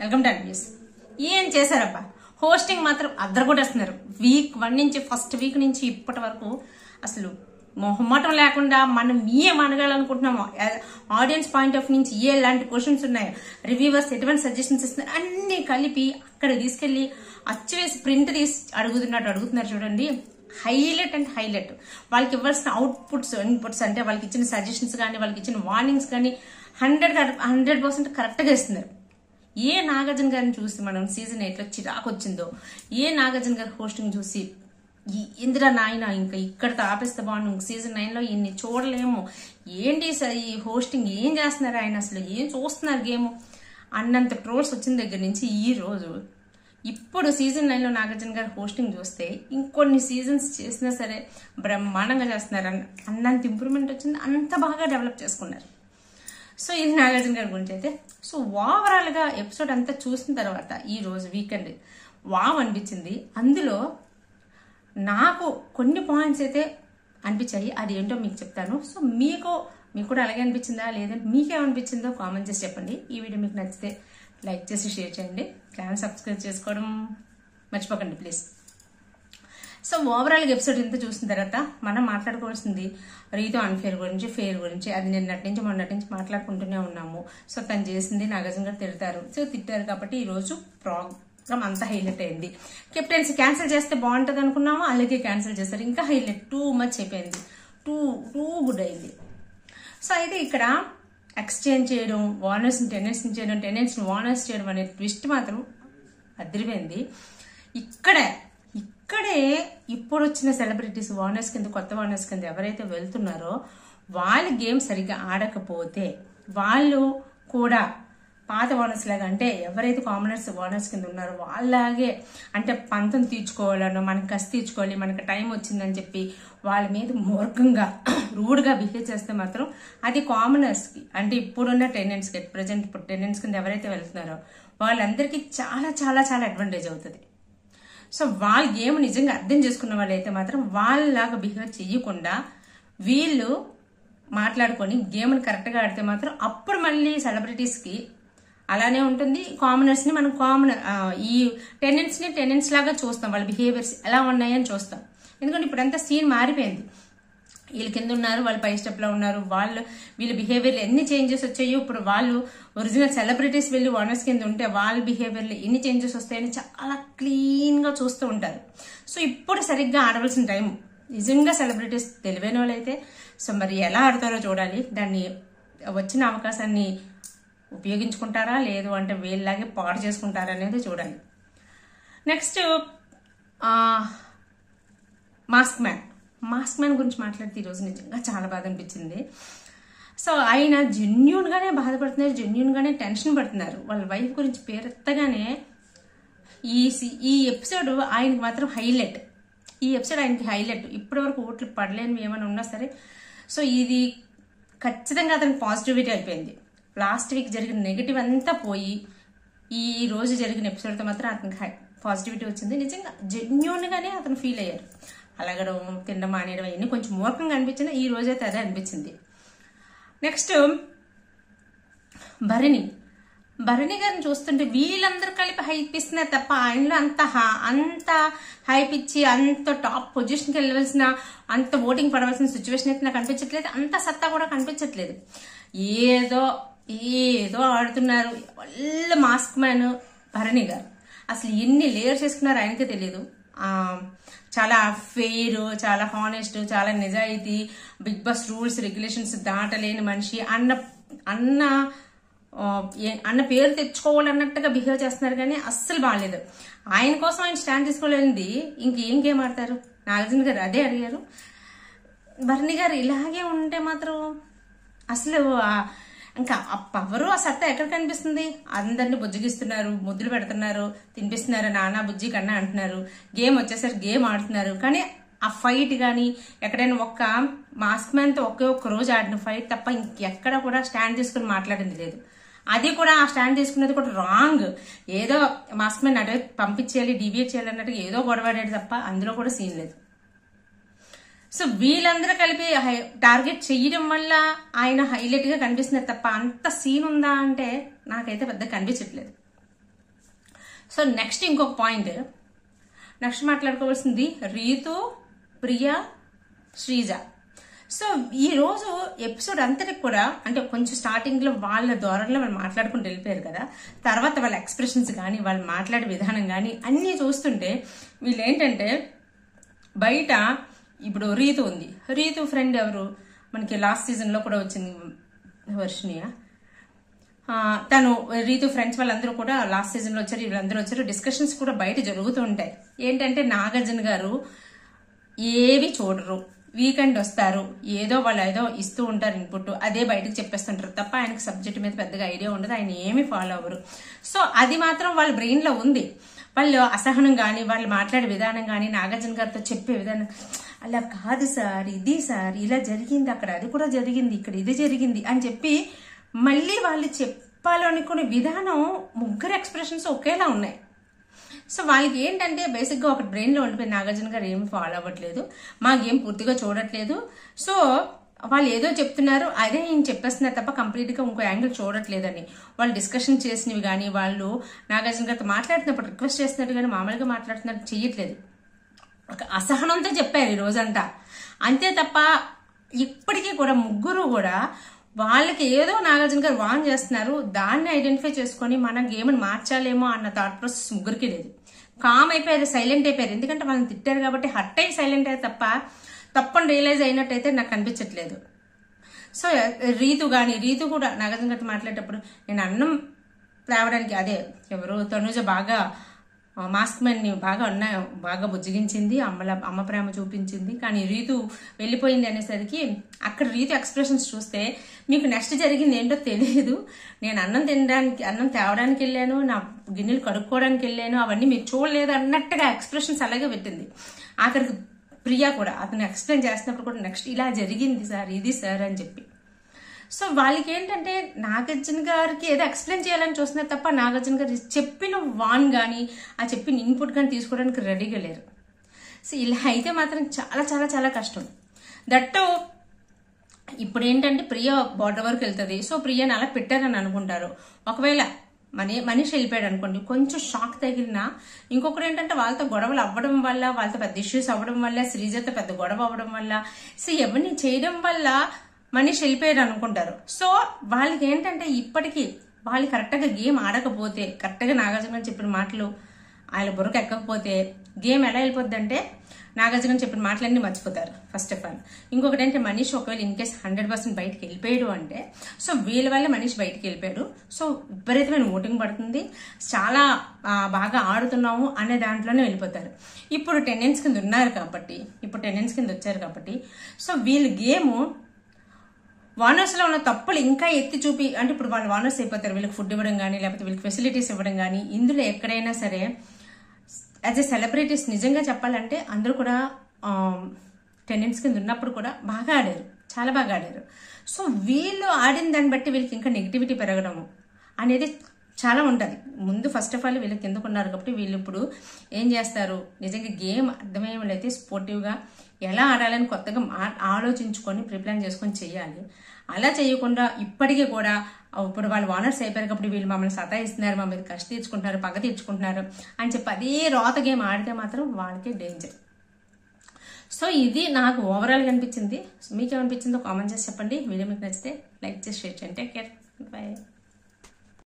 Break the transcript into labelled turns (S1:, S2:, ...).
S1: Welcome to news. ఏం చేశారబ్బా, hosting మాత్రం అద్దరగొట్టేస్తున్నారు. Week 1 నుంచి ఫస్ట్ వీక్ నుంచి ఇప్పటి వరకు అసలు మొహమాటం లేకుండా మనం ఏం అడగాలనుకుంటున్నామో, ఆడియన్స్ పాయింట్ ఆఫ్ నుంచి ఎలాంటి క్వశ్చన్స్ ఉన్నాయో, రివ్యూవర్స్ ఎటువంటి సజెషన్స్ ఇస్తున్నారు అన్ని కలిపి అక్కడ తీసుకెళ్లి అచ్చువేసి ప్రింట్ తీసి అడుగుతున్నారు చూడండి. హైలైట్ అంటే హైలైట్. వాళ్ళకి ఇవ్వాల్సిన ఇన్పుట్స్ అంటే వాళ్ళకి ఇచ్చిన సజెషన్స్ కానీ వాళ్ళకి ఇచ్చిన వార్నింగ్స్ కానీ 100% కరెక్ట్గా ఇస్తున్నారు. ఏ నాగార్జున గారిని చూసి మనం సీజన్ 8లో చిరాకు వచ్చిందో, ఏ నాగార్జున గారి హోస్టింగ్ చూసి ఇందిరా నాయన ఇంకా ఇక్కడితో ఆపేస్తే బాగుండు, సీజన్ 9లో ఇన్ని చూడలేము, ఏంటి సార్ ఈ హోస్టింగ్ ఏం చేస్తున్నారు, ఆయన అసలు ఏం చూస్తున్నారు గేమ్ అన్నంత ట్రోల్స్ వచ్చిన దగ్గర నుంచి ఈ రోజు ఇప్పుడు సీజన్ 9లో నాగార్జున గారి హోస్టింగ్ చూస్తే ఇంకొన్ని సీజన్స్ చేసినా సరే బ్రహ్మాండంగా చేస్తున్నారు అన్నంత ఇంప్రూవ్మెంట్ వచ్చింది, అంత బాగా డెవలప్ చేసుకున్నారు. సో ఇది నాగార్జున గారి గురించి అయితే. సో ఓవరాల్ గా ఎపిసోడ్ అంతా చూసిన తర్వాత ఈ రోజు వీకెండ్ వావ్ అనిపించింది. అందులో నాకు కొన్ని పాయింట్స్ అయితే అనిపించాయి, అది ఏంటో మీకు చెప్తాను. సో మీకు కూడా అలాగే అనిపించిందా లేదంటే మీకేమనిపించిందో కామెంట్ చేసి చెప్పండి. ఈ వీడియో మీకు నచ్చితే లైక్ చేసి షేర్ చేయండి, ఛానల్ సబ్స్క్రైబ్ చేసుకోవడం మర్చిపోకండి ప్లీజ్. సో ఓవరాల్ ఎపిసోడ్ ఇంత చూసిన తర్వాత మనం మాట్లాడుకోవాల్సింది రీతో అన్ఫేర్ గురించి, ఫేర్ గురించి. అది నిన్నటి నుంచి మొన్నటి నుంచి మాట్లాడుకుంటూనే ఉన్నాము. సో తను చేసింది నాగార్జున గారు తిట్టారు కాబట్టి ఈ రోజు ప్రోగ్రామ్ అంతా హైలైట్ అయింది. కెప్టెన్సీ క్యాన్సిల్ చేస్తే బాగుంటది అనుకున్నాము, అలాగే క్యాన్సిల్ చేస్తారు. ఇంకా హైలైట్ టూ మచ్ అయిపోయింది, టూ గుడ్ అయింది. సో అయితే ఇక్కడ ఎక్స్చేంజ్ చేయడం, వార్నర్స్ టెనెంట్స్ చేయడం, టెనెంట్స్ వార్నర్స్ చేయడం అనే ట్విస్ట్ మాత్రం అదిరిపోయింది. ఇక్కడే ఇప్పుడు వచ్చిన సెలబ్రిటీస్ వార్నర్స్ కింద, కొత్త వార్నర్స్ కింద ఎవరైతే వెళ్తున్నారో వాళ్ళ గేమ్ సరిగ్గా ఆడకపోతే వాళ్ళు కూడా పాత వార్నర్స్ లాగా, అంటే ఎవరైతే కామనర్స్ వార్నర్స్ కింద ఉన్నారో వాళ్ళలాగే, అంటే పంతం తీర్చుకోవాలనో, మనకి కసి తీర్చుకోవాలి, మనకి టైం వచ్చిందని చెప్పి వాళ్ళ మీద మూర్ఖంగా రూడ్గా బిహేవ్ చేస్తే మాత్రం అది కామనర్స్కి, అంటే ఇప్పుడున్న టెనెంట్స్కి, ప్రజెంట్ ఇప్పుడు టెనెంట్స్ కింద ఎవరైతే వెళ్తున్నారో వాళ్ళందరికీ చాలా చాలా చాలా అడ్వాంటేజ్ అవుతుంది. సో వాళ్ళ గేమ్ నిజంగా అర్థం చేసుకున్న వాళ్ళైతే మాత్రం వాళ్ళలాగా బిహేవ్ చేయకుండా వీళ్ళు మాట్లాడుకొని గేమ్ని కరెక్ట్గా ఆడితే మాత్రం అప్పుడు మళ్ళీ సెలబ్రిటీస్కి అలానే ఉంటుంది. కామనర్స్ని మనం ఈ టెనెంట్స్ లాగా చూస్తాం, వాళ్ళ బిహేవియర్స్ ఎలా ఉన్నాయని చూస్తాం. ఎందుకంటే ఇప్పుడంతా సీన్ మారిపోయింది. వీళ్ళ కింద ఉన్నారు, వాళ్ళు పై స్టెప్లో ఉన్నారు, వీళ్ళ బిహేవియర్లో ఎన్ని చేంజెస్ వచ్చాయో, ఇప్పుడు వాళ్ళు ఒరిజినల్ సెలబ్రిటీస్ వెళ్ళి ఓనర్స్ కింద ఉంటే వాళ్ళ బిహేవియర్లో ఎన్ని చేంజెస్ వస్తాయని చాలా క్లీన్గా చూస్తూ ఉంటారు. సో ఇప్పుడు సరిగ్గా ఆడవలసిన టైం. నిజంగా సెలబ్రిటీస్ తెలివైన వాళ్ళైతే సో మరి ఎలా ఆడతారో చూడాలి. దాన్ని వచ్చిన అవకాశాన్ని ఉపయోగించుకుంటారా లేదు అంటే వీళ్ళలాగే పాడు చేసుకుంటారా అనేది చూడాలి. నెక్స్ట్ మాస్క్ మ్యాన్ గురించి మాట్లాడితే ఈరోజు నిజంగా చాలా బాధ అనిపించింది. సో ఆయన జెన్యూన్ గానే బాధపడుతున్నారు, జెన్యూన్ గానే టెన్షన్ పడుతున్నారు. వాళ్ళ వైఫ్ గురించి పేరెత్తగానే ఈ ఎపిసోడ్ ఆయనకి మాత్రం హైలైట్. ఈ ఎపిసోడ్ ఆయనకి హైలైట్. ఇప్పటి వరకు ఓట్లు పడలేనివి ఏమైనా ఉన్నా సరే సో ఇది ఖచ్చితంగా అతనికి పాజిటివిటీ అయిపోయింది. లాస్ట్ వీక్ జరిగిన నెగిటివ్ అంతా పోయి ఈ రోజు జరిగిన ఎపిసోడ్తో మాత్రం అతనికి పాజిటివిటీ వచ్చింది. నిజంగా జెన్యూన్ గానే అతను ఫీల్ అయ్యారు. అలగడం, తినడం మానేయడం అవన్నీ కొంచెం మూర్ఖంగా అనిపించింది. ఈ రోజైతే అదే అనిపించింది. నెక్స్ట్ భరణి గారిని చూస్తుంటే వీళ్ళందరూ కలిపి హైప్ ఇస్తున్నారు తప్ప ఆయనలో అంత హైప్ ఇచ్చి అంత టాప్ పొజిషన్కి వెళ్ళవలసిన, అంత ఓటింగ్ పడవలసిన సిచ్యువేషన్ అయితే నాకు అనిపించట్లేదు. అంత సత్తా కూడా కనిపించట్లేదు. ఏదో ఆడుతున్నారు. వాళ్ళ మాస్క్ మ్యాన్ భరణి గారు అసలు ఎన్ని లేయర్స్ చేసుకున్నారు ఆయనకే తెలియదు. చాలా ఫెయిర్, చాలా హానెస్ట్, చాలా నిజాయితీ, బిగ్ బాస్ రూల్స్ రెగ్యులేషన్స్ దాటలేని మనిషి అన్న పేరు తెచ్చుకోవాలన్నట్టుగా బిహేవ్ చేస్తున్నారు. కానీ అస్సలు బాగాలేదు. ఆయన కోసం ఆయన స్టాండ్ తీసుకోలేనిది ఇంకేం గేమ్ ఆడతారు? నాగార్జున గారు అదే అడిగారు. భరణి గారు ఇలాగే ఉంటే మాత్రం అసలు ఇంకా ఆ పవరు, ఆ సత్తా ఎక్కడ కనిపిస్తుంది? అందరిని బుజ్జగిస్తున్నారు, ముద్దులు పెడుతున్నారు, తినిపిస్తున్నారు, నానా బుజ్జి కన్నా అంటున్నారు. గేమ్ వచ్చేసరికి గేమ్ ఆడుతున్నారు. కానీ ఆ ఫైట్ కానీ ఎక్కడైనా ఒక్క మాస్క్ మ్యాన్తో ఒక్క రోజు ఆడిన ఫైట్ తప్ప ఇంకెక్కడ కూడా స్టాండ్ తీసుకుని మాట్లాడింది లేదు. అది కూడా ఆ స్టాండ్ తీసుకునేది కూడా రాంగ్. ఏదో మాస్క్ మ్యాన్ అటు పంపించేయాలి, డివియేట్ చేయాలి అన్నట్టుగా ఏదో గొడవాడాడు తప్ప అందులో కూడా సీన్ లేదు. సో వీళ్ళందరూ కలిపి టార్గెట్ చేయడం వల్ల ఆయన హైలైట్ గా కనిపిస్తున్నారు తప్ప అంత సీన్ ఉందా అంటే నాకైతే పెద్ద కనిపించట్లేదు. సో నెక్స్ట్ ఇంకొక పాయింట్, నెక్స్ట్ మాట్లాడుకోవాల్సింది రీతు, ప్రియ, శ్రీజ. సో ఈ రోజు ఎపిసోడ్ అంతటికి కూడా అంటే కొంచెం స్టార్టింగ్ లో వాళ్ళ ధోరణిలో వాళ్ళు మాట్లాడుకుంటూ వెళ్ళిపోయారు కదా, తర్వాత వాళ్ళ ఎక్స్ప్రెషన్స్ కానీ వాళ్ళు మాట్లాడే విధానం కానీ అన్నీ చూస్తుంటే వీళ్ళు ఏంటంటే బయట ఇప్పుడు రీతు ఉంది, రీతు ఫ్రెండ్ ఎవరు మనకి లాస్ట్ సీజన్ లో కూడా వచ్చింది వర్షినియ, తను రీతు ఫ్రెండ్స్ వాళ్ళందరూ కూడా లాస్ట్ సీజన్ లో వచ్చారు, వీళ్ళందరూ వచ్చారు. డిస్కషన్స్ కూడా బయట జరుగుతూ ఉంటాయి. ఏంటంటే నాగార్జున గారు ఏవి చూడరు, వీకెండ్ వస్తారు, ఏదో వాళ్ళు ఏదో ఇస్తూ ఉంటారు ఇన్పుట్, అదే బయటకు చెప్పేస్తుంటారు తప్ప ఆయనకు సబ్జెక్ట్ మీద పెద్దగా ఐడియా ఉండదు, ఆయన ఏమి ఫాలో అవ్వరు. సో అది మాత్రం వాళ్ళ బ్రెయిన్ లో ఉంది. వాళ్ళు అసహనం కానీ వాళ్ళు మాట్లాడే విధానం కానీ నాగార్జున గారితో చెప్పే విధానం, అలా కాదు సార్, ఇది సార్ ఇలా జరిగింది, అక్కడ అది కూడా జరిగింది, ఇక్కడ ఇది జరిగింది అని చెప్పి మళ్ళీ వాళ్ళు చెప్పాలనుకునే విధానం ముగ్గురు ఎక్స్ప్రెషన్స్ ఒకేలా ఉన్నాయి. సో వాళ్ళకి ఏంటంటే బేసిక్గా ఒక బ్రెయిన్లో ఉండిపోయి నాగార్జున గారు ఏమి ఫాలో అవ్వట్లేదు, మా గేమ్ పూర్తిగా చూడట్లేదు, సో వాళ్ళు ఏదో చెప్తున్నారు అదే ఈయన చెప్పేస్తున్నారు తప్ప కంప్లీట్గా ఇంకో యాంగిల్ చూడట్లేదని. వాళ్ళు డిస్కషన్ చేసినవి కానీ వాళ్ళు నాగార్జున గారితో మాట్లాడుతున్నప్పుడు రిక్వెస్ట్ చేస్తున్నట్టు కానీ మామూలుగా మాట్లాడుతున్నట్టు చేయట్లేదు, ఒక అసహనంతో చెప్పారు ఈ రోజంతా అంతే తప్ప ఇప్పటికీ కూడా ముగ్గురు కూడా వాళ్ళకి ఏదో నాగార్జున గారు వాన్ చేస్తున్నారు, దాన్ని ఐడెంటిఫై చేసుకొని మన గేమ్ని మార్చాలేమో అన్న థాట్ ప్రాసెస్ ముగ్గురికి లేదు. కామ్ అయిపోయారు, సైలెంట్ అయిపోయారు. ఎందుకంటే వాళ్ళని తిట్టారు కాబట్టి హర్ట్ అయ్యి సైలెంట్ అయ్యారు తప్ప తప్పని రియలైజ్ అయినట్టయితే నాకు కనిపించట్లేదు. సో రీతు కూడా నాగార్జున గారితో మాట్లాడేటప్పుడు నేను అన్నం తేవడానికి అదే ఎవరు తనుజ బాగా మాస్క్ మ్యాన్ ని బాగా బుజ్జగించింది, అమ్మ ప్రేమ చూపించింది. కానీ రీతు వెళ్ళిపోయింది అనేసరికి అక్కడ రీతు ఎక్స్ప్రెషన్స్ చూస్తే మీకు నెక్స్ట్ జరిగింది ఏంటో తెలియదు, నేను అన్నం తేవడానికి వెళ్ళాను, నా గిన్నెలు కడుక్కోవడానికి వెళ్ళాను, అవన్నీ మీరు చూడలేదు అన్నట్టుగా ఎక్స్ప్రెషన్స్ అలాగే పెట్టింది. ఆఖరికి ప్రియా కూడా అతను ఎక్స్ప్లెయిన్ చేస్తున్నప్పుడు కూడా నెక్స్ట్ ఇలా జరిగింది సార్, ఇది సార్ అని చెప్పి. సో వాళ్ళకి ఏంటంటే నాగార్జున గారికి ఏదో ఎక్స్ప్లెయిన్ చేయాలని చూస్తున్నారు తప్ప నాగార్జున గారు చెప్పిన వాన్ కానీ ఆ చెప్పిన ఇన్పుట్ కానీ తీసుకోవడానికి రెడీగా లేరు. సో ఇలా అయితే మాత్రం చాలా చాలా చాలా కష్టం. దట్టు ఇప్పుడు ఏంటంటే ప్రియ బార్డర్ వరకు వెళ్తుంది, సో ప్రియని అలా పెట్టారని అనుకుంటారు. ఒకవేళ మనిషి వెళ్ళిపోయాడు అనుకోండి, కొంచెం షాక్ తగిలినా ఇంకొకరు ఏంటంటే వాళ్ళతో గొడవలు అవ్వడం వల్ల, వాళ్ళతో పెద్ద ఇష్యూస్ అవ్వడం వల్ల, శ్రీజతో పెద్ద గొడవ అవ్వడం వల్ల, సో ఎవరిని చేయడం వల్ల మనిషి వెళ్ళిపోయారు అనుకుంటారు. సో వాళ్ళకి ఏంటంటే ఇప్పటికీ వాళ్ళు కరెక్ట్గా గేమ్ ఆడకపోతే, కరెక్ట్గా నాగార్జున చెప్పిన మాటలు ఆయన బుర్రకు ఎక్కకపోతే గేమ్ ఎలా వెళ్ళిపోద్ది అంటే నాగార్జున చెప్పిన మాటలన్నీ మర్చిపోతారు ఫస్ట్ ఆఫ్ ఆల్. ఇంకొకటి అంటే మనిషి ఒకవేళ ఇన్ కేస్ 100% బయటకు వెళ్ళిపోయాడు అంటే, సో వీళ్ళ వల్ల మనిషి బయటకు వెళ్ళిపోయాడు, సో విపరీతమైన ఓటింగ్ పడుతుంది, చాలా బాగా ఆడుతున్నాము అనే దాంట్లోనే వెళ్ళిపోతారు. ఇప్పుడు టెండెన్స్ కింద వచ్చారు కాబట్టి సో వీళ్ళ గేము వానర్స్ లో ఉన్న తప్పులు ఇంకా ఎత్తి చూపి, అంటే ఇప్పుడు వాళ్ళు వానర్స్ అయిపోతారు, వీళ్ళకి ఫుడ్ ఇవ్వడం కానీ లేకపోతే వీళ్ళకి ఫెసిలిటీస్ ఇవ్వడం కానీ, ఇందులో ఎక్కడైనా సరే యాజ్ ఎ సెలబ్రిటీస్ నిజంగా చెప్పాలంటే అందరూ కూడా టెండెన్స్ కింద ఉన్నప్పుడు కూడా బాగా ఆడారు, చాలా బాగా ఆడారు. సో వీళ్ళు ఆడిన దాన్ని బట్టి వీళ్ళకి ఇంకా నెగిటివిటీ పెరగడము అనేది చాలా ఉంటుంది. ముందు ఫస్ట్ ఆఫ్ ఆల్ వీళ్ళకి కిందకు ఉన్నారు కాబట్టి వీళ్ళు ఇప్పుడు ఏం చేస్తారు, నిజంగా గేమ్ అర్థమయ్యే వాళ్ళైతే స్పోర్టివ్గా ఎలా ఆడాలని కొత్తగా ఆలోచించుకొని ప్రిప్లాన్ చేసుకొని చేయాలి. అలా చేయకుండా ఇప్పటికీ కూడా ఇప్పుడు వాళ్ళు వానర్స్ అయిపోయారు కాబట్టి వీళ్ళు మమ్మల్ని సతాయిస్తున్నారు, మా మీద కష్ట తీర్చుకుంటున్నారు, పగ తీర్చుకుంటున్నారు అని చెప్పి అదే రోత గేమ్ ఆడితే మాత్రం వాళ్ళకే డేంజర్. సో ఇది నాకు ఓవరాల్గా అనిపించింది. మీకేమనిపించిందో కామెంట్ చేసి చెప్పండి. వీడియో మీకు నచ్చితే లైక్ చేసి షేర్ చేయండి. Take care, by.